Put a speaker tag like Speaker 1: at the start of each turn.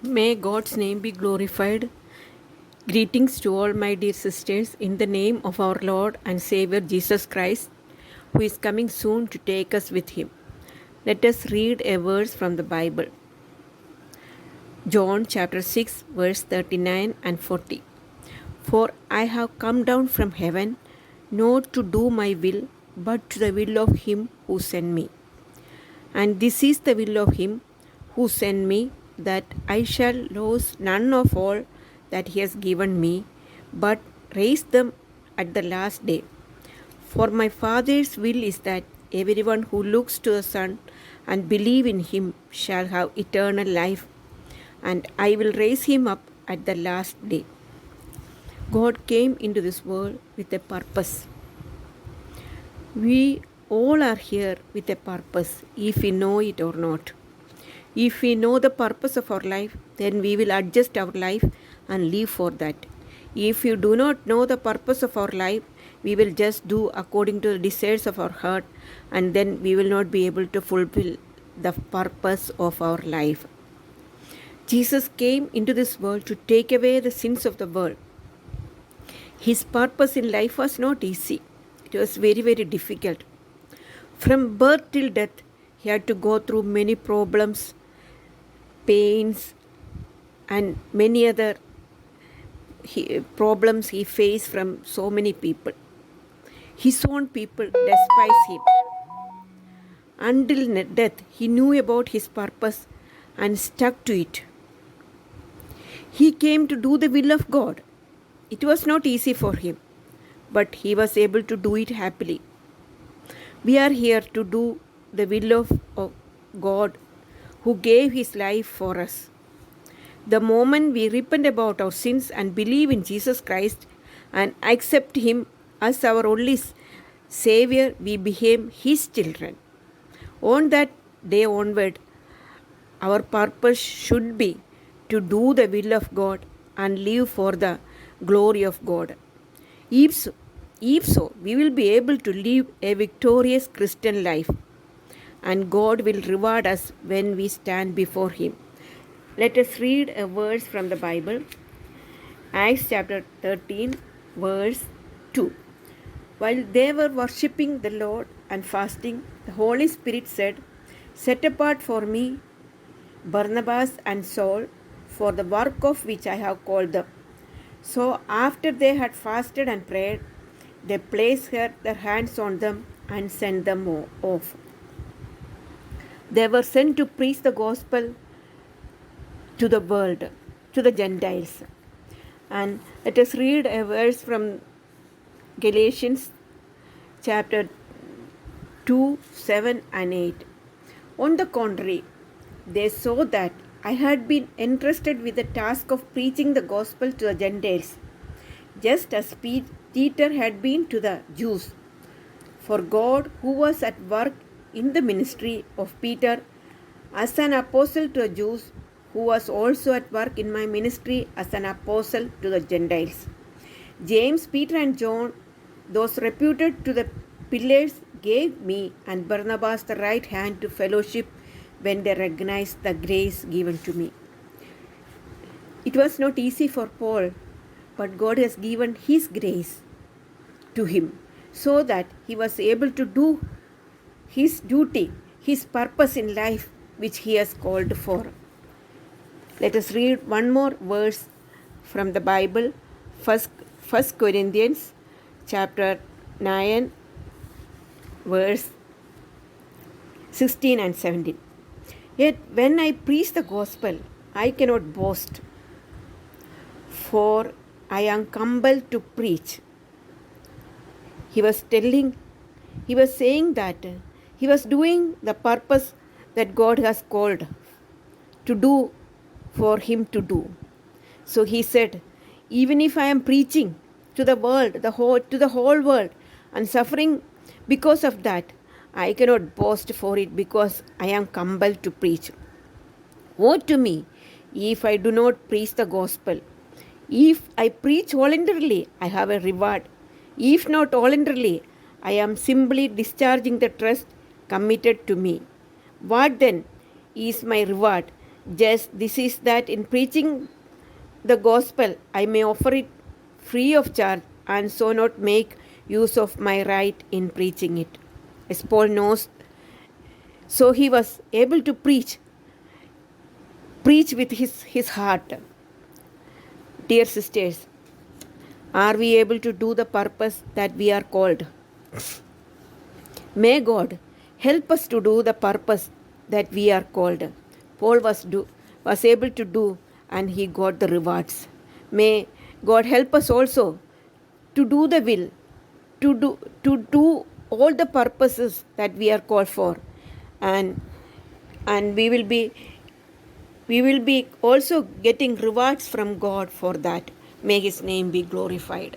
Speaker 1: May God's name be glorified. Greetings to all my dear sisters in the name of our Lord and Savior Jesus Christ, who is coming soon to take us with him. Let us read a verse from the Bible. John chapter 6, verse 39 and 40. For I have come down from heaven, not to do my will, but to the will of him who sent me. And this is the will of him who sent me, that I shall lose none of all that he has given me, but raise them at the last day. For my Father's will is that everyone who looks to the Son and believes in him shall have eternal life, and I will raise him up at the last day. God came into this world with a purpose. We all are here with a purpose, if we know it or not. If we know the purpose of our life, then we will adjust our life and live for that. If you do not know the purpose of our life, we will just do according to the desires of our heart, and then we will not be able to fulfill the purpose of our life. Jesus came into this world to take away the sins of the world. His purpose in life was not easy. It was very, very difficult. From birth till death, he had to go through many problems, pains, and many other problems he faced from so many people. His own people despise him. Until death, he knew about his purpose and stuck to it. He came to do the will of God. It was not easy for him, but he was able to do it happily. We are here to do the will of God, who gave his life for us. The moment we repent about our sins and believe in Jesus Christ and accept him as our only Savior, we became his children. On that day onward, our purpose should be to do the will of God and live for the glory of God. If so, we will be able to live a victorious Christian life, and God will reward us when we stand before him. Let us read a verse from the Bible. Acts chapter 13, verse 2. While they were worshipping the Lord and fasting, the Holy Spirit said, "Set apart for me Barnabas and Saul for the work of which I have called them." So after they had fasted and prayed, they placed their hands on them and sent them off. They were sent to preach the gospel to the world, to the Gentiles. And let us read a verse from Galatians chapter 2, 7 and 8. On the contrary, they saw that I had been entrusted with the task of preaching the gospel to the Gentiles, just as Peter had been to the Jews. For God, who was at work in the ministry of Peter as an apostle to the Jews, who was also at work in my ministry as an apostle to the Gentiles. James, Peter, and John, those reputed to the pillars, gave me and Barnabas the right hand to fellowship when they recognized the grace given to me. It was not easy for Paul, but God has given his grace to him so that he was able to do his duty, his purpose in life which he has called for. Let us read one more verse from the Bible, First Corinthians chapter 9, verse 16 and 17. Yet when I preach the gospel, I cannot boast, for I am compelled to preach. He was saying that he was doing the purpose that God has called to do for him to do. So he said, even if I am preaching to the world, to the whole world, and suffering because of that, I cannot boast for it because I am compelled to preach. Woe to me if I do not preach the gospel. If I preach voluntarily, I have a reward. If not voluntarily, I am simply discharging the trust committed to me. What then is my reward? Just this is that in preaching the gospel, I may offer it free of charge and so not make use of my right in preaching it. As Paul knows, so he was able to preach with his heart. Dear sisters, are we able to do the purpose that we are called? May God help us to do the purpose that we are called. Paul was able to do, and he got the rewards. May God help us also to do the will, to do all the purposes that we are called for, and we will be also getting rewards from God for that. May his name be glorified.